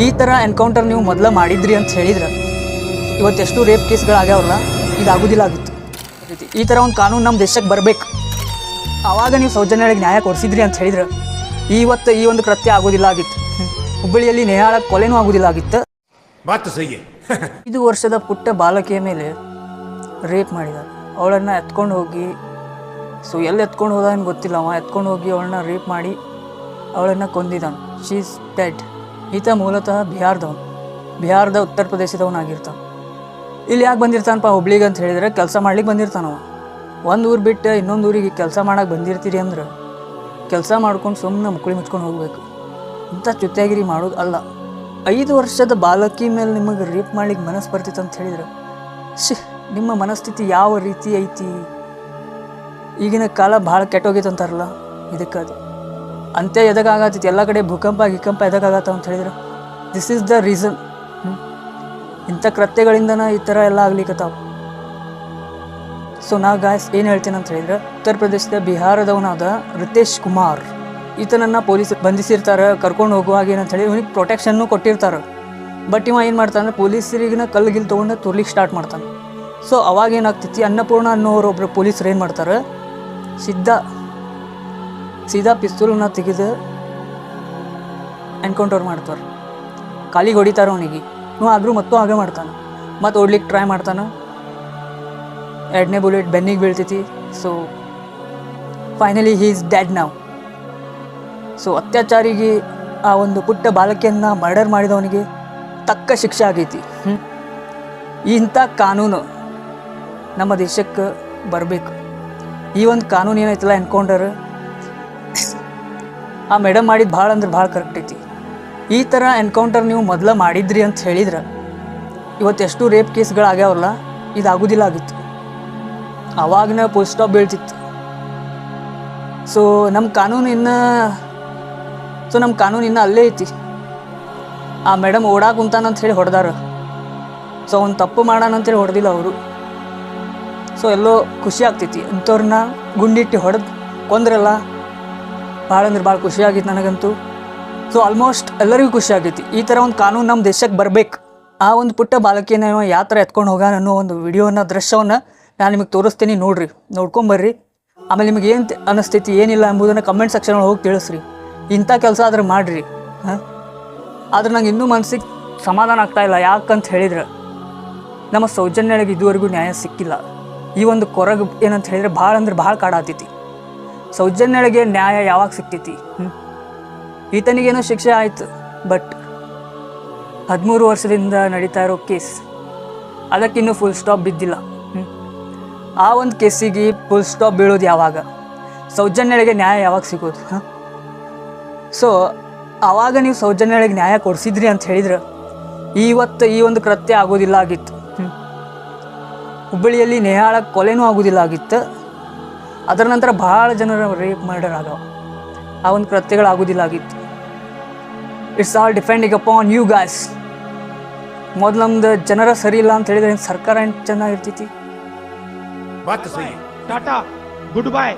ಈ ಥರ ಎನ್ಕೌಂಟರ್ ನೀವು ಮೊದಲು ಮಾಡಿದ್ರಿ ಅಂತ ಹೇಳಿದ್ರೆ ಇವತ್ತೆಷ್ಟು ರೇಪ್ ಕೇಸ್ಗಳಾಗ್ಯಾವಲ್ಲ ಇದಾಗೋದಿಲ್ಲ ಆಗಿತ್ತು. ಈ ಥರ ಒಂದು ಕಾನೂನು ನಮ್ಮ ದೇಶಕ್ಕೆ ಬರಬೇಕು. ಆವಾಗ ನೀವು ಸೌಜನ್ಯಗಳಿಗೆ ನ್ಯಾಯ ಕೊಡಿಸಿದ್ರಿ ಅಂತ ಹೇಳಿದ್ರೆ ಇವತ್ತು ಈ ಒಂದು ಕೃತ್ಯ ಆಗೋದಿಲ್ಲ ಆಗಿತ್ತು. ಹುಬ್ಬಳ್ಳಿಯಲ್ಲಿ ನೇಹಾಳ ಕೊಲೆನೂ ಆಗೋದಿಲ್ಲ ಆಗಿತ್ತು. 5 ವರ್ಷದ ಪುಟ್ಟ ಬಾಲಕಿಯ ಮೇಲೆ ರೇಪ್ ಮಾಡಿದ್ದಾರೆ. ಅವಳನ್ನು ಎತ್ಕೊಂಡು ಹೋಗಿ ಎಲ್ಲಿ ಎತ್ಕೊಂಡು ಹೋದ ಏನು ಗೊತ್ತಿಲ್ಲ. ಅವ ಎತ್ಕೊಂಡು ಹೋಗಿ ಅವಳನ್ನ ರೇಪ್ ಮಾಡಿ ಅವಳನ್ನು ಕೊಂದಿದ್ದಾನೆ. She is dead. ಈತ ಮೂಲತಃ ಬಿಹಾರದ ಉತ್ತರ ಪ್ರದೇಶದವನಾಗಿರ್ತಾನೆ. ಇಲ್ಲಿ ಯಾಕೆ ಬಂದಿರ್ತಾನಪ್ಪ ಹುಬ್ಳಿಗೆ ಅಂತ ಹೇಳಿದರೆ ಕೆಲಸ ಮಾಡ್ಲಿಕ್ಕೆ ಬಂದಿರ್ತಾನವ. ಒಂದು ಊರು ಬಿಟ್ಟು ಇನ್ನೊಂದು ಊರಿಗೆ ಕೆಲಸ ಮಾಡೋಕೆ ಬಂದಿರ್ತೀರಿ ಅಂದ್ರೆ ಕೆಲಸ ಮಾಡ್ಕೊಂಡು ಸುಮ್ಮನೆ ಮುಕ್ಕಳಿ ಮುಚ್ಕೊಂಡು ಹೋಗಬೇಕು. ಇಂಥ ಚುತ್ಯಾಗಿರಿ ಮಾಡೋದು ಅಲ್ಲ. 5 ವರ್ಷದ ಬಾಲಕಿ ಮೇಲೆ ನಿಮಗೆ ರೇಪ್ ಮಾಡ್ಲಿಕ್ಕೆ ಮನಸ್ಸು ಬರ್ತಿತ್ತು ಅಂತ ಹೇಳಿದ್ರೆ ನಿಮ್ಮ ಮನಸ್ಥಿತಿ ಯಾವ ರೀತಿ ಐತಿ? ಈಗಿನ ಕಾಲ ಭಾಳ ಕೆಟ್ಟೋಗೈತೆ ಅಂತಾರಲ್ಲ, ಇದಕ್ಕೆ ಅದು ಅಂತ್ಯ ಎದಕ್ಕಾಗತ್ತೈತಿ. ಎಲ್ಲ ಕಡೆ ಭೂಕಂಪ ಎದಕ್ಕಾಗತ್ತ ಅಂತ ಹೇಳಿದ್ರೆ ದಿಸ್ ಈಸ್ ದ ರೀಸನ್. ಇಂಥ ಕೃತ್ಯಗಳಿಂದನೇ ಈ ಥರ ಎಲ್ಲ ಆಗ್ಲಿಕ್ಕತ್ತಾವ. ಸೊ ನಾ ಗಾಯ್ಸ್ ಏನು ಹೇಳ್ತೇನೆ ಅಂತ ಹೇಳಿದ್ರೆ, ಉತ್ತರ ಪ್ರದೇಶದ ಬಿಹಾರದವನಾದ ರಿತೇಶ್ ಕುಮಾರ್ ಈತನನ್ನು ಪೊಲೀಸ್ ಬಂಧಿಸಿರ್ತಾರೆ. ಕರ್ಕೊಂಡು ಹೋಗುವಾಗ ಏನಂತ ಹೇಳಿ ಇವನಿಗೆ ಪ್ರೊಟೆಕ್ಷನ್ನು ಕೊಟ್ಟಿರ್ತಾರೆ. ಬಟ್ ಇವ ಏನು ಮಾಡ್ತಾನೆ, ಪೊಲೀಸರಿಗಿನ ಕಲ್ಲು ತೊಗೊಂಡು ತುರ್ಲಿಕ್ಕೆ ಸ್ಟಾರ್ಟ್ ಮಾಡ್ತಾನೆ. ಸೊ ಅವಾಗ ಏನಾಗ್ತೈತಿ, ಅನ್ನಪೂರ್ಣ ಅನ್ನೋರೊಬ್ಬರು ಪೊಲೀಸರು ಏನು ಮಾಡ್ತಾರೆ, ಸೀದಾ ಪಿಸ್ತೂಲನ್ನ ತೆಗೆದು ಎನ್ಕೌಂಟರ್ ಮಾಡ್ತಾರೆ. ಕಾಲಿಗೆ ಹೊಡಿತಾರೆ ಅವನಿಗೆ. ಆದರೂ ಮತ್ತೂ ಹಾಗೆ ಮಾಡ್ತಾನೆ. ಮತ್ತು ಓಡ್ಲಿಕ್ಕೆ ಟ್ರೈ ಮಾಡ್ತಾನೆ. 2ನೇ ಬುಲೆಟ್ ಬೆನ್ನಿಗೆ ಬೀಳ್ತೈತಿ. So finally he is dead now. So ಅತ್ಯಾಚಾರಿಗೆ ಆ ಒಂದು ಪುಟ್ಟ ಬಾಲಕಿಯನ್ನು ಮರ್ಡರ್ ಮಾಡಿದವನಿಗೆ ತಕ್ಕ ಶಿಕ್ಷೆ ಆಗೈತಿ. ಇಂಥ ಕಾನೂನು ನಮ್ಮ ದೇಶಕ್ಕೆ ಬರಬೇಕು. ಈ ಒಂದು ಕಾನೂನು ಏನೈತಲ್ಲ ಎನ್ಕೌಂಟರ್, ಆ ಮೇಡಮ್ ಮಾಡಿದ್ದು ಭಾಳ ಅಂದ್ರೆ ಭಾಳ ಕರೆಕ್ಟ್ ಐತಿ. ಈ ಥರ ಎನ್ಕೌಂಟರ್ ನೀವು ಮೊದಲು ಮಾಡಿದ್ರಿ ಅಂತ ಹೇಳಿದ್ರೆ ಇವತ್ತೆಷ್ಟು ರೇಪ್ ಕೇಸ್ಗಳಾಗ್ಯಾವಲ್ಲ ಇದಾಗೋದಿಲ್ಲ ಆಗಿತ್ತು. ಆವಾಗನೇ ಫುಲ್ ಸ್ಟಾಪ್ ಬೀಳ್ತಿತ್ತು. ಸೊ ನಮ್ಮ ಕಾನೂನು ಇನ್ನೂ ಅಲ್ಲೇ ಐತಿ. ಆ ಮೇಡಮ್ ಓಡಾಕ ಕುಂತಾನಂತ ಹೇಳಿ ಹೊಡೆದಾರ. ಸೊ ಅವ್ನು ತಪ್ಪು ಮಾಡೋಣ ಅಂತೇಳಿ ಹೊಡೆದಿಲ್ಲ ಅವರು. ಸೊ ಎಲ್ಲೋ ಖುಷಿ ಆಗ್ತೈತಿ. ಇಂಥವ್ರನ್ನ ಗುಂಡಿಟ್ಟು ಹೊಡೆದು ಕೊಂದ್ರಲ್ಲ, ಭಾಳ ಅಂದ್ರೆ ಭಾಳ ಖುಷಿ ಆಗಿತ್ತು ನನಗಂತೂ. ಸೊ ಆಲ್ಮೋಸ್ಟ್ ಎಲ್ಲರಿಗೂ ಖುಷಿ ಆಗೈತಿ. ಈ ಥರ ಒಂದು ಕಾನೂನು ನಮ್ಮ ದೇಶಕ್ಕೆ ಬರಬೇಕು. ಆ ಒಂದು ಪುಟ್ಟ ಬಾಲಕಿನ ಯಾವ ಥರ ಎತ್ಕೊಂಡು ಹೋಗಾನ ಅನ್ನೋ ಒಂದು ವಿಡಿಯೋನ ದೃಶ್ಯವನ್ನು ನಾನು ನಿಮಗೆ ತೋರಿಸ್ತೀನಿ. ನೋಡ್ಕೊಂಬರ್ರಿ. ಆಮೇಲೆ ನಿಮಗೆ ಏನು ಅನ್ನಿಸ್ತೈತಿ ಏನಿಲ್ಲ ಎಂಬುದನ್ನು ಕಮೆಂಟ್ ಸೆಕ್ಷನ್ ಒಳಗೆ ಹೋಗಿ ತಿಳಿಸ್ರಿ. ಇಂಥ ಕೆಲಸ ಆದ್ರೆ ಮಾಡಿರಿ. ಆದ್ರೆ ನಂಗೆ ಇನ್ನೂ ಮನಸ್ಸಿಗೆ ಸಮಾಧಾನ ಆಗ್ತಾಯಿಲ್ಲ. ಯಾಕಂತ ಹೇಳಿದ್ರೆ ನಮ್ಮ ಸೌಜನ್ಯಗಳಿಗೆ ಇದುವರೆಗೂ ನ್ಯಾಯ ಸಿಕ್ಕಿಲ್ಲ. ಈ ಒಂದು ಕೊರಗು ಏನಂತ ಹೇಳಿದ್ರೆ ಭಾಳ ಅಂದ್ರೆ ಭಾಳ ಕಾಡಾತೈತಿ. ಸೌಜನ್ಯಗಳಿಗೆ ನ್ಯಾಯ ಯಾವಾಗ ಸಿಕ್ತೈತಿ? ಈತನಿಗೇನೋ ಶಿಕ್ಷೆ ಆಯಿತು, ಬಟ್ 13 ವರ್ಷದಿಂದ ನಡೀತಾ ಇರೋ ಕೇಸ್, ಅದಕ್ಕಿನ್ನೂ ಫುಲ್ ಸ್ಟಾಪ್ ಬಿದ್ದಿಲ್ಲ. ಆ ಒಂದು ಕೇಸಿಗೆ ಫುಲ್ ಸ್ಟಾಪ್ ಬೀಳೋದು ಯಾವಾಗ? ಸೌಜನ್ಯಗಳಿಗೆ ನ್ಯಾಯ ಯಾವಾಗ ಸಿಗೋದು? ಸೊ ಆವಾಗ ನೀವು ಸೌಜನ್ಯಗಳಿಗೆ ನ್ಯಾಯ ಕೊಡಿಸಿದ್ರಿ ಅಂತ ಹೇಳಿದ್ರೆ ಇವತ್ತು ಈ ಒಂದು ಕೃತ್ಯ ಆಗೋದಿಲ್ಲ ಆಗಿತ್ತು. ಹುಬ್ಬಳ್ಳಿಯಲ್ಲಿ ನೇಹಾಳ ಕೊಲೆನೂ ಆಗೋದಿಲ್ಲ ಆಗಿತ್ತು. ಅದರ ನಂತರ ಭಾಳ ಜನರ ರೇಪ್ ಮರ್ಡರ್ ಆಗವ. ಆ ಒಂದು ಕೃತ್ಯಗಳಾಗೋದಿಲ್ಲ ಆಗಿತ್ತು. It's all depending upon you guys. ಮೊದಲು ನಮ್ದು ಜನರ ಸರಿ ಇಲ್ಲ ಅಂತ ಹೇಳಿದ್ರೆ ಸರ್ಕಾರ ಏನು ಚೆನ್ನಾಗಿರ್ತೈತಿ? Tata, good bye.